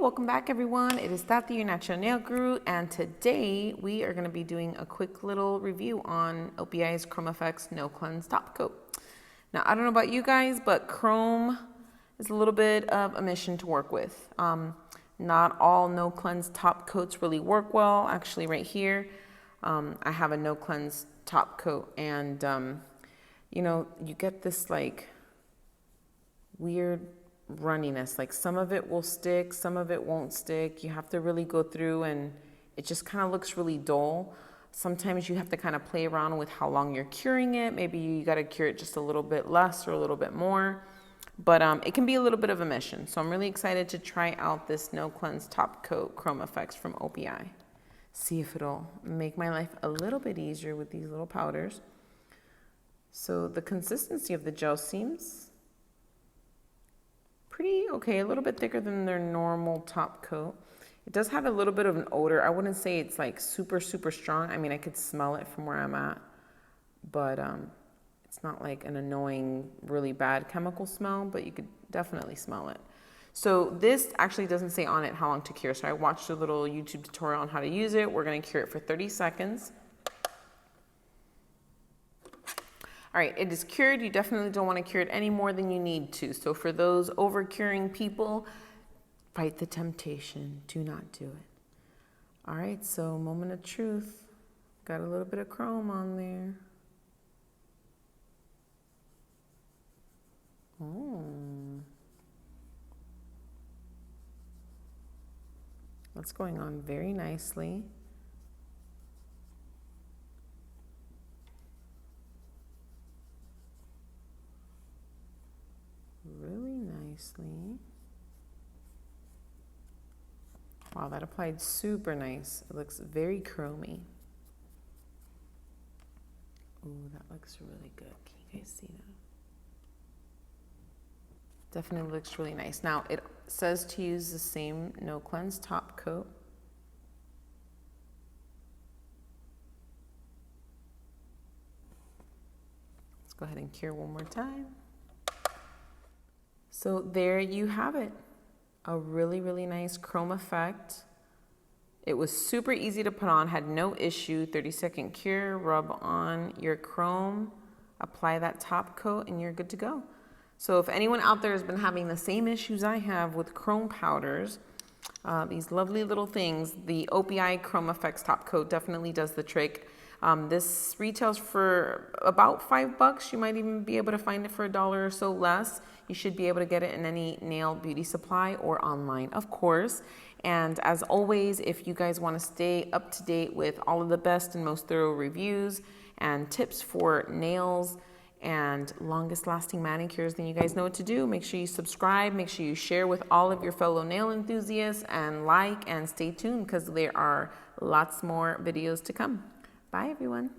welcome back everyone. It is Tati, your natural nail guru, and today we are going to be doing a quick little review on O.P.I's Chrome Effects No Cleanse Top Coat. Now, I don't know about you guys, but chrome is a little bit of a mission to work with. Not all no cleanse top coats really work well. Actually, right here, I have a no cleanse top coat, and you know, you get this like weird runniness. Like some of it will stick, some of it won't stick. You have to really go through, and it just kind of looks really dull. Sometimes you have to kind of play around with how long you're curing it. Maybe you got to cure it just a little bit less or a little bit more. But it can be a little bit of a mission. So I'm really excited to try out this No Cleanse Top Coat Chrome Effects from O.P.I. See if it'll make my life a little bit easier with these little powders. So the consistency of the gel seems pretty okay, a little bit thicker than their normal top coat. It does have a little bit of an odor. I wouldn't say it's like super strong. I mean, I could smell it from where I'm at, but it's not like an annoying, really bad chemical smell, but you could definitely smell it. So this actually doesn't say on it how long to cure. So I watched a little YouTube tutorial on how to use it. We're gonna cure it for 30 seconds. All right, it is cured. You definitely don't want to cure it any more than you need to. So for those over curing people, fight the temptation. Do not do it. All right, so moment of truth. Got a little bit of chrome on there. That's going on very nicely. Really nicely. Wow, that applied super nice. It looks very chromy. Ooh, that looks really good. Can you guys see that? Definitely looks really nice. Now, it says to use the same No Cleanse top coat. Let's go ahead and cure one more time. So there you have it. A really nice chrome effect. It was super easy to put on, had no issue. 30-second cure, rub on your chrome, apply that top coat, and you're good to go. So if anyone out there has been having the same issues I have with chrome powders, these lovely little things, the O.P.I Chrome Effects Top Coat definitely does the trick. This retails for about $5. You might even be able to find it for $1 or so less. You should be able to get it in any nail beauty supply or online, of course. And as always, if you guys want to stay up to date with all of the best and most thorough reviews and tips for nails and longest lasting manicures, then you guys know what to do. Make sure you subscribe, make sure you share with all of your fellow nail enthusiasts, and like, and stay tuned because there are lots more videos to come. Bye everyone.